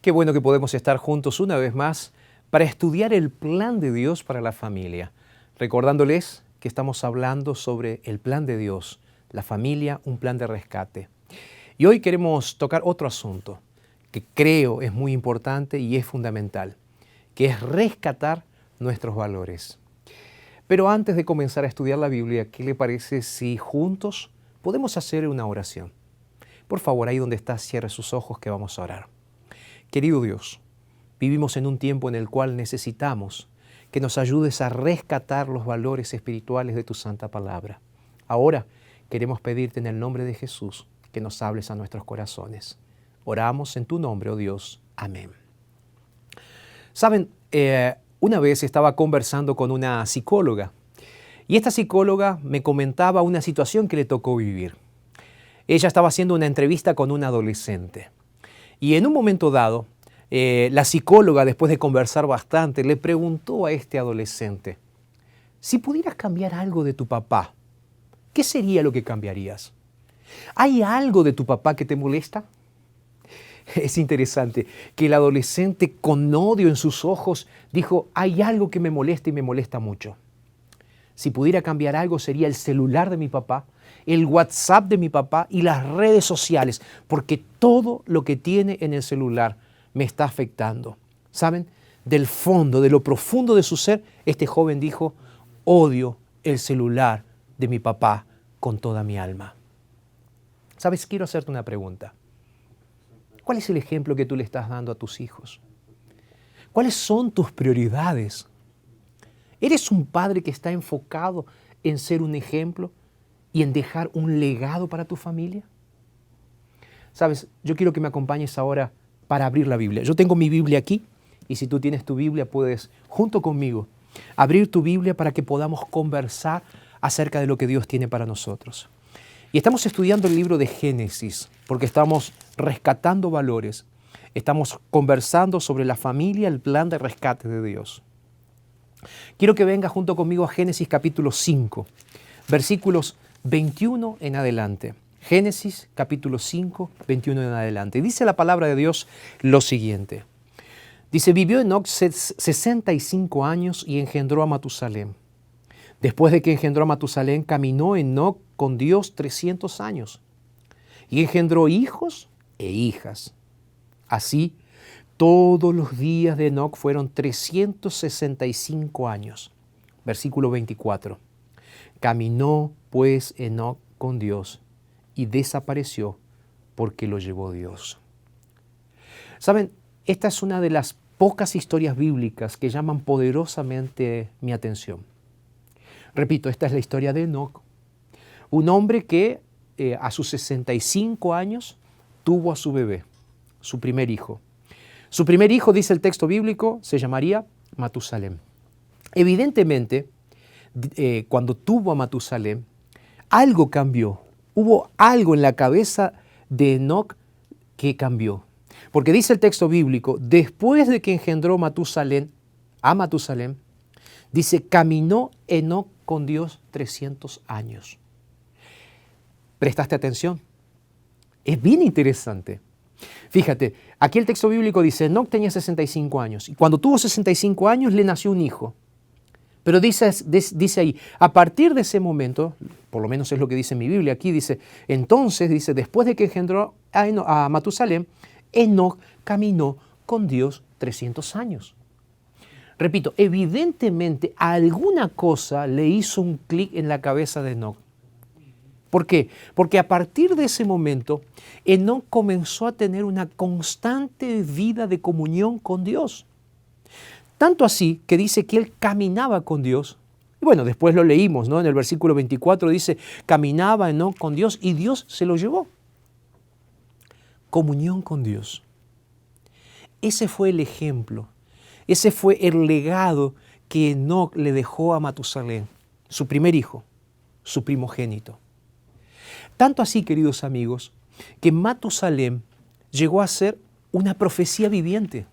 Qué bueno que podemos estar juntos una vez más para estudiar el plan de Dios para la familia, recordándoles que estamos hablando sobre el plan de Dios, la familia, un plan de rescate. Y hoy queremos tocar otro asunto que creo es muy importante y es fundamental, que es rescatar nuestros valores. Pero antes de comenzar a estudiar la Biblia, ¿qué le parece si juntos podemos hacer una oración? Por favor, ahí donde está, cierre sus ojos que vamos a orar. Querido Dios, vivimos en un tiempo en el cual necesitamos que nos ayudes a rescatar los valores espirituales de tu santa palabra. Ahora queremos pedirte en el nombre de Jesús que nos hables a nuestros corazones. Oramos en tu nombre, oh Dios. Amén. Saben, una vez estaba conversando con una psicóloga y esta psicóloga me comentaba una situación que le tocó vivir. Ella estaba haciendo una entrevista con un adolescente y en un momento dado, la psicóloga, después de conversar bastante, le preguntó a este adolescente, si pudieras cambiar algo de tu papá, ¿qué sería lo que cambiarías? ¿Hay algo de tu papá que te molesta? Es interesante que el adolescente con odio en sus ojos dijo, hay algo que me molesta y me molesta mucho. Si pudiera cambiar algo sería el celular de mi papá, el WhatsApp de mi papá y las redes sociales, porque todo lo que tiene en el celular me está afectando. ¿Saben? Del fondo, de lo profundo de su ser, este joven dijo, odio el celular de mi papá con toda mi alma. ¿Sabes? Quiero hacerte una pregunta. ¿Cuál es el ejemplo que tú le estás dando a tus hijos? ¿Cuáles son tus prioridades? ¿Eres un padre que está enfocado en ser un ejemplo y en dejar un legado para tu familia? ¿Sabes? Yo quiero que me acompañes ahora para abrir la Biblia. Yo tengo mi Biblia aquí y si tú tienes tu Biblia puedes, junto conmigo, abrir tu Biblia para que podamos conversar acerca de lo que Dios tiene para nosotros. Y estamos estudiando el libro de Génesis porque estamos rescatando valores. Estamos conversando sobre la familia, el plan de rescate de Dios. Quiero que venga junto conmigo a Génesis capítulo 5, versículos 21 en adelante. Génesis capítulo 5, 21 en adelante. Dice la palabra de Dios lo siguiente. Dice, vivió Enoc 65 años y engendró a Matusalén. Después de que engendró a Matusalén, caminó Enoc con Dios 300 años y engendró hijos e hijas. Así, todos los días de Enoc fueron 365 años. Versículo 24. Caminó pues Enoc con Dios y desapareció porque lo llevó Dios. ¿Saben? Esta es una de las pocas historias bíblicas que llaman poderosamente mi atención. Repito, esta es la historia de Enoc, un hombre que a sus 65 años tuvo a su bebé, su primer hijo. Su primer hijo, dice el texto bíblico, se llamaría Matusalén. Evidentemente, cuando tuvo a Matusalén, algo cambió. Hubo algo en la cabeza de Enoc que cambió. Porque dice el texto bíblico, después de que engendró a Matusalén, dice, caminó Enoc con Dios 300 años. ¿Prestaste atención? Es bien interesante. Fíjate, aquí el texto bíblico dice, Enoc tenía 65 años y cuando tuvo 65 años le nació un hijo. Pero dice ahí, a partir de ese momento, por lo menos es lo que dice mi Biblia aquí, dice, entonces, dice, después de que engendró a Matusalén, Enoc caminó con Dios 300 años. Repito, evidentemente alguna cosa le hizo un clic en la cabeza de Enoc. ¿Por qué? Porque a partir de ese momento, Enoc comenzó a tener una constante vida de comunión con Dios. Tanto así que dice que él caminaba con Dios. Y bueno, después lo leímos, ¿no? En el versículo 24 dice, caminaba Enoc con Dios y Dios se lo llevó. Comunión con Dios. Ese fue el ejemplo. Ese fue el legado que Enoc le dejó a Matusalén, su primer hijo, su primogénito. Tanto así, queridos amigos, que Matusalén llegó a ser una profecía viviente.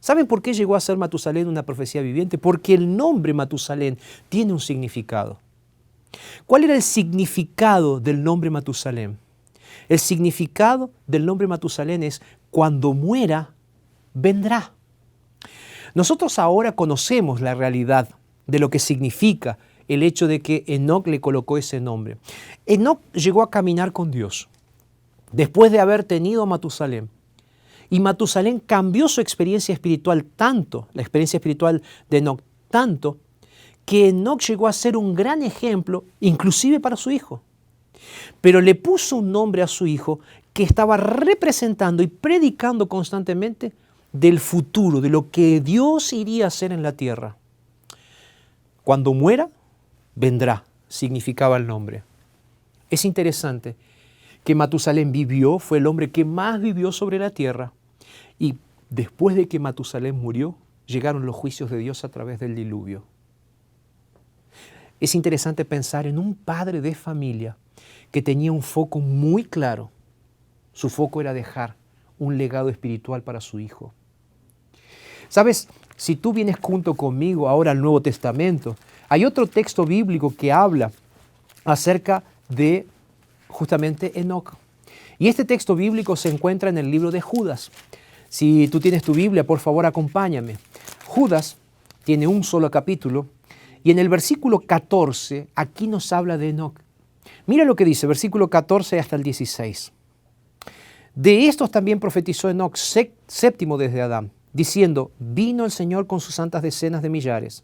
¿Saben por qué llegó a ser Matusalén una profecía viviente? Porque el nombre Matusalén tiene un significado. ¿Cuál era el significado del nombre Matusalén? El significado del nombre Matusalén es cuando muera, vendrá. Nosotros ahora conocemos la realidad de lo que significa el hecho de que Enoc le colocó ese nombre. Enoc llegó a caminar con Dios después de haber tenido a Matusalén. Y Matusalén cambió su experiencia espiritual tanto, la experiencia espiritual de Enoc tanto, que Enoc llegó a ser un gran ejemplo, inclusive para su hijo. Pero le puso un nombre a su hijo que estaba representando y predicando constantemente del futuro, de lo que Dios iría a hacer en la tierra. Cuando muera, vendrá, significaba el nombre. Es interesante que Matusalén vivió, fue el hombre que más vivió sobre la tierra, y después de que Matusalén murió, llegaron los juicios de Dios a través del diluvio. Es interesante pensar en un padre de familia que tenía un foco muy claro. Su foco era dejar un legado espiritual para su hijo. ¿Sabes? Si tú vienes junto conmigo ahora al Nuevo Testamento, hay otro texto bíblico que habla acerca de justamente Enoc. Y este texto bíblico se encuentra en el libro de Judas. Si tú tienes tu Biblia, por favor, acompáñame. Judas tiene un solo capítulo y en el versículo 14 aquí nos habla de Enoc. Mira lo que dice, versículo 14 hasta el 16. De estos también profetizó Enoc, séptimo desde Adán, diciendo, vino el Señor con sus santas decenas de millares,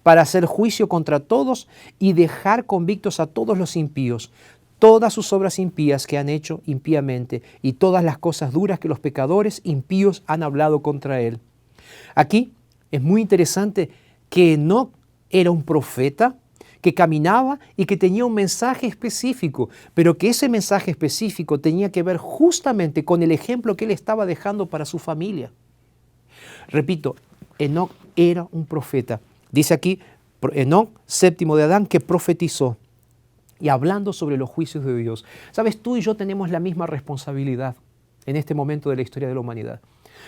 para hacer juicio contra todos y dejar convictos a todos los impíos, todas sus obras impías que han hecho impíamente y todas las cosas duras que los pecadores impíos han hablado contra él. Aquí es muy interesante que Enoc era un profeta que caminaba y que tenía un mensaje específico, pero que ese mensaje específico tenía que ver justamente con el ejemplo que él estaba dejando para su familia. Repito, Enoc era un profeta. Dice aquí, Enoc, séptimo de Adán, que profetizó y hablando sobre los juicios de Dios. Sabes, tú y yo tenemos la misma responsabilidad en este momento de la historia de la humanidad.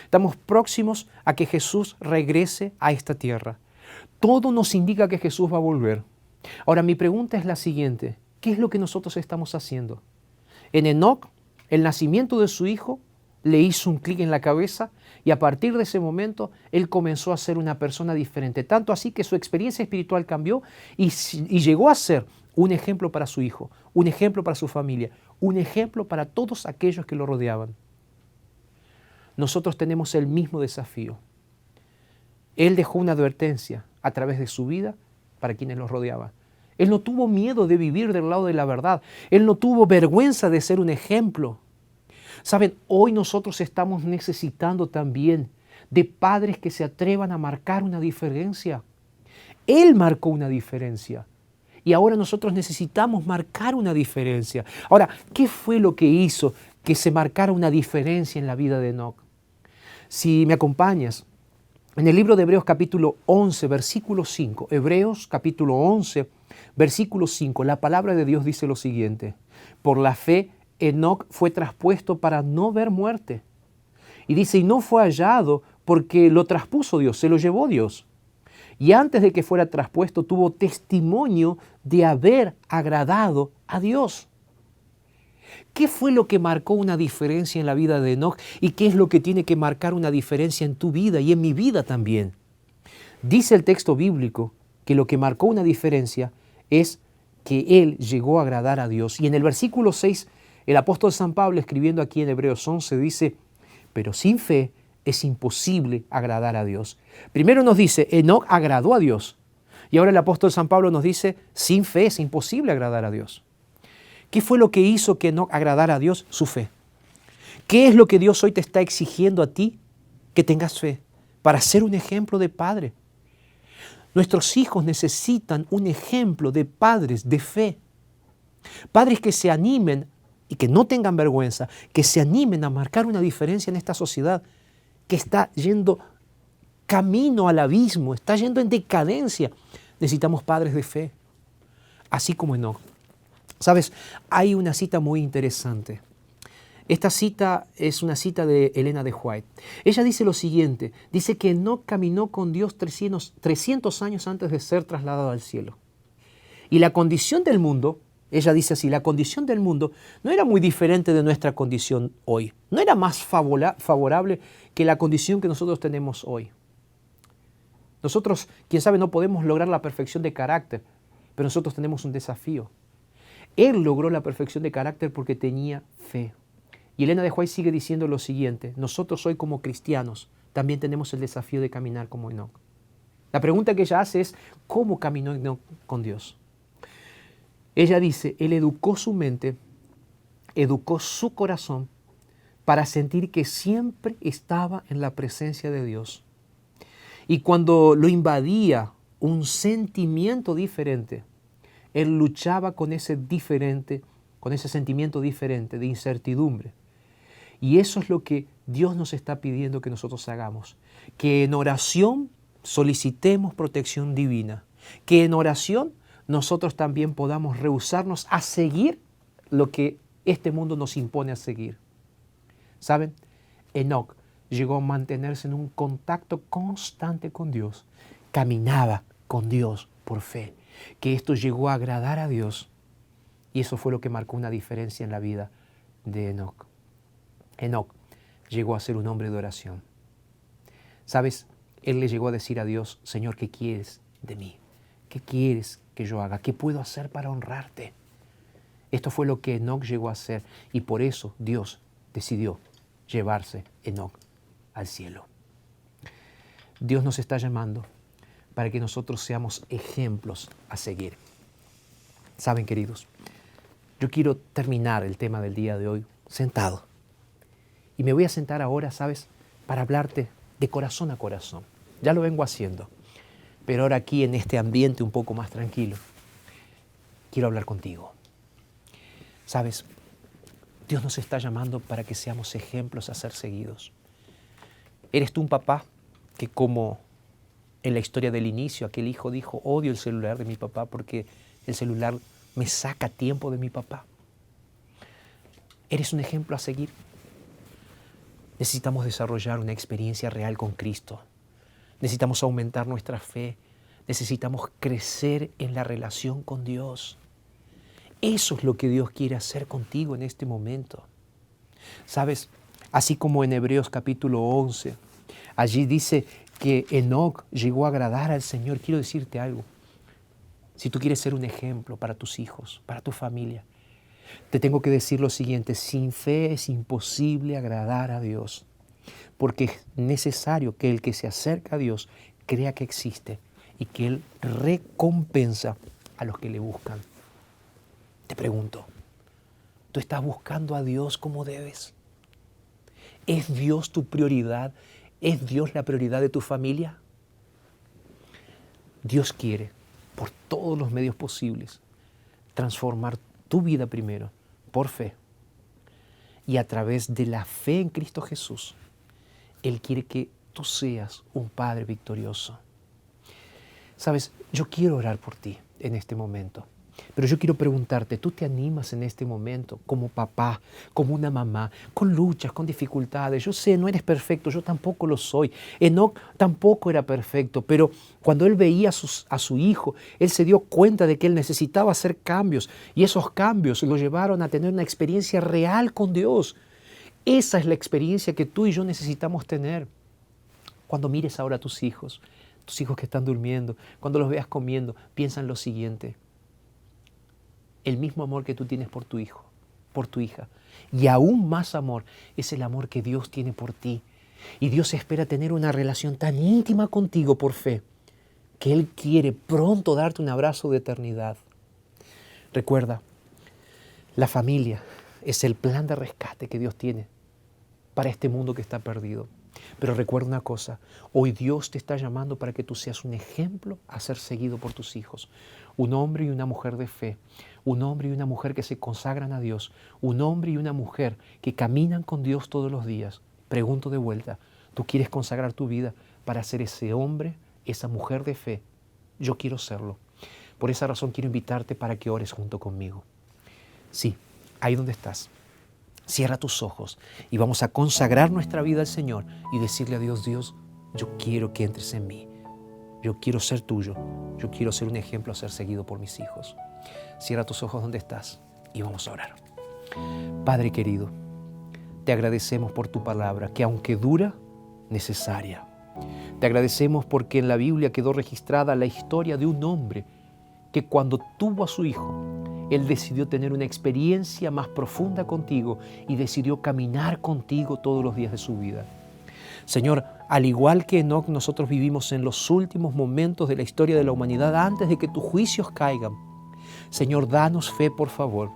Estamos próximos a que Jesús regrese a esta tierra. Todo nos indica que Jesús va a volver. Ahora, mi pregunta es la siguiente. ¿Qué es lo que nosotros estamos haciendo? En Enoc, el nacimiento de su hijo le hizo un clic en la cabeza y a partir de ese momento él comenzó a ser una persona diferente. Tanto así que su experiencia espiritual cambió y llegó a ser un ejemplo para su hijo, un ejemplo para su familia, un ejemplo para todos aquellos que lo rodeaban. Nosotros tenemos el mismo desafío. Él dejó una advertencia a través de su vida para quienes los rodeaban. Él no tuvo miedo de vivir del lado de la verdad. Él no tuvo vergüenza de ser un ejemplo. Saben, hoy nosotros estamos necesitando también de padres que se atrevan a marcar una diferencia. Él marcó una diferencia. Y ahora nosotros necesitamos marcar una diferencia. Ahora, ¿qué fue lo que hizo que se marcara una diferencia en la vida de Enoc? Si me acompañas, en el libro de Hebreos capítulo 11, versículo 5, Hebreos capítulo 11, versículo 5, la palabra de Dios dice lo siguiente: por la fe Enoc fue traspuesto para no ver muerte. Y dice, y no fue hallado porque lo traspuso Dios, se lo llevó Dios. Y antes de que fuera traspuesto tuvo testimonio de haber agradado a Dios. ¿Qué fue lo que marcó una diferencia en la vida de Enoc y qué es lo que tiene que marcar una diferencia en tu vida y en mi vida también? Dice el texto bíblico que lo que marcó una diferencia es que él llegó a agradar a Dios. Y en el versículo 6, el apóstol San Pablo, escribiendo aquí en Hebreos 11, dice, pero sin fe es imposible agradar a Dios. Primero nos dice, Enoc agradó a Dios. Y ahora el apóstol San Pablo nos dice, sin fe es imposible agradar a Dios. ¿Qué fue lo que hizo que Enoc agradara a Dios? Su fe. ¿Qué es lo que Dios hoy te está exigiendo a ti? Que tengas fe para ser un ejemplo de padre. Nuestros hijos necesitan un ejemplo de padres de fe. Padres que se animen y que no tengan vergüenza, que se animen a marcar una diferencia en esta sociedad que está yendo camino al abismo, está yendo en decadencia. Necesitamos padres de fe, así como Enoc. ¿Sabes? Hay una cita muy interesante. Esta cita es una cita de Elena de White. Ella dice lo siguiente, dice que Enoc caminó con Dios 300 años antes de ser trasladado al cielo. Y la condición del mundo Ella dice así, la condición del mundo no era muy diferente de nuestra condición hoy. No era más favorable que la condición que nosotros tenemos hoy. Nosotros, quién sabe, no podemos lograr la perfección de carácter, pero nosotros tenemos un desafío. Él logró la perfección de carácter porque tenía fe. Y Elena de White sigue diciendo lo siguiente, nosotros hoy como cristianos también tenemos el desafío de caminar como Enoc. La pregunta que ella hace es, ¿cómo caminó Enoc con Dios? Ella dice, él educó su mente, educó su corazón para sentir que siempre estaba en la presencia de Dios. Y cuando lo invadía un sentimiento diferente, él luchaba con ese sentimiento diferente de incertidumbre. Y eso es lo que Dios nos está pidiendo que nosotros hagamos. Que en oración solicitemos protección divina. Que en oración nosotros también podamos rehusarnos a seguir lo que este mundo nos impone a seguir. ¿Saben? Enoc llegó a mantenerse en un contacto constante con Dios. Caminaba con Dios por fe. Que esto llegó a agradar a Dios. Y eso fue lo que marcó una diferencia en la vida de Enoc. Enoc llegó a ser un hombre de oración. ¿Sabes? Él le llegó a decir a Dios, Señor, ¿qué quieres de mí? ¿Qué quieres que yo haga? ¿Qué puedo hacer para honrarte? Esto fue lo que Enoc llegó a hacer y por eso Dios decidió llevarse Enoc al cielo. Dios nos está llamando para que nosotros seamos ejemplos a seguir. Saben, queridos, yo quiero terminar el tema del día de hoy sentado. Y me voy a sentar ahora, ¿sabes?, para hablarte de corazón a corazón. Ya lo vengo haciendo, pero ahora aquí en este ambiente un poco más tranquilo, quiero hablar contigo. ¿Sabes? Dios nos está llamando para que seamos ejemplos a ser seguidos. ¿Eres tú un papá que, como en la historia del inicio, aquel hijo dijo, odio el celular de mi papá porque el celular me saca tiempo de mi papá? ¿Eres un ejemplo a seguir? Necesitamos desarrollar una experiencia real con Cristo. Necesitamos aumentar nuestra fe. Necesitamos crecer en la relación con Dios. Eso es lo que Dios quiere hacer contigo en este momento. ¿Sabes? Así como en Hebreos capítulo 11, allí dice que Enoc llegó a agradar al Señor. Quiero decirte algo. Si tú quieres ser un ejemplo para tus hijos, para tu familia, te tengo que decir lo siguiente, sin fe es imposible agradar a Dios, porque es necesario que el que se acerca a Dios crea que existe y que Él recompensa a los que le buscan. Te pregunto, ¿tú estás buscando a Dios como debes? ¿Es Dios tu prioridad? ¿Es Dios la prioridad de tu familia? Dios quiere, por todos los medios posibles, transformar tu vida primero, por fe. Y a través de la fe en Cristo Jesús, Él quiere que tú seas un padre victorioso. Sabes, yo quiero orar por ti en este momento, pero yo quiero preguntarte, ¿tú te animas en este momento como papá, como una mamá, con luchas, con dificultades? Yo sé, no eres perfecto, yo tampoco lo soy. Enoc tampoco era perfecto, pero cuando él veía a su hijo, él se dio cuenta de que él necesitaba hacer cambios y esos cambios lo llevaron a tener una experiencia real con Dios. Esa es la experiencia que tú y yo necesitamos tener. Cuando mires ahora a tus hijos que están durmiendo, cuando los veas comiendo, piensa en lo siguiente. El mismo amor que tú tienes por tu hijo, por tu hija, y aún más amor es el amor que Dios tiene por ti. Y Dios espera tener una relación tan íntima contigo por fe, que Él quiere pronto darte un abrazo de eternidad. Recuerda, la familia es el plan de rescate que Dios tiene para este mundo que está perdido. Pero recuerda una cosa, hoy Dios te está llamando para que tú seas un ejemplo a ser seguido por tus hijos. Un hombre y una mujer de fe, un hombre y una mujer que se consagran a Dios, un hombre y una mujer que caminan con Dios todos los días. Pregunto de vuelta, ¿tú quieres consagrar tu vida para ser ese hombre, esa mujer de fe? Yo quiero serlo. Por esa razón quiero invitarte para que ores junto conmigo. Sí, ahí donde estás. Cierra tus ojos y vamos a consagrar nuestra vida al Señor y decirle a Dios, Dios, yo quiero que entres en mí. Yo quiero ser tuyo. Yo quiero ser un ejemplo a ser seguido por mis hijos. Cierra tus ojos donde estás y vamos a orar. Padre querido, te agradecemos por tu palabra, que aunque dura, necesaria. Te agradecemos porque en la Biblia quedó registrada la historia de un hombre que cuando tuvo a su hijo, él decidió tener una experiencia más profunda contigo y decidió caminar contigo todos los días de su vida. Señor, al igual que Enoc, nosotros vivimos en los últimos momentos de la historia de la humanidad antes de que tus juicios caigan. Señor, danos fe, por favor,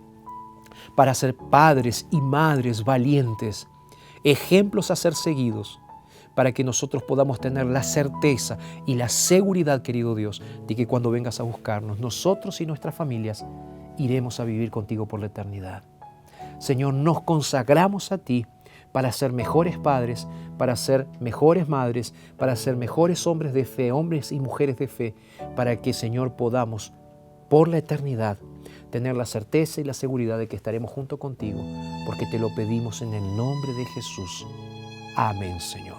para ser padres y madres valientes, ejemplos a ser seguidos, para que nosotros podamos tener la certeza y la seguridad, querido Dios, de que cuando vengas a buscarnos, nosotros y nuestras familias iremos a vivir contigo por la eternidad. Señor, nos consagramos a ti para ser mejores padres, para ser mejores madres, para ser mejores hombres de fe, hombres y mujeres de fe, para que, Señor, podamos por la eternidad tener la certeza y la seguridad de que estaremos junto contigo, porque te lo pedimos en el nombre de Jesús. Amén, Señor.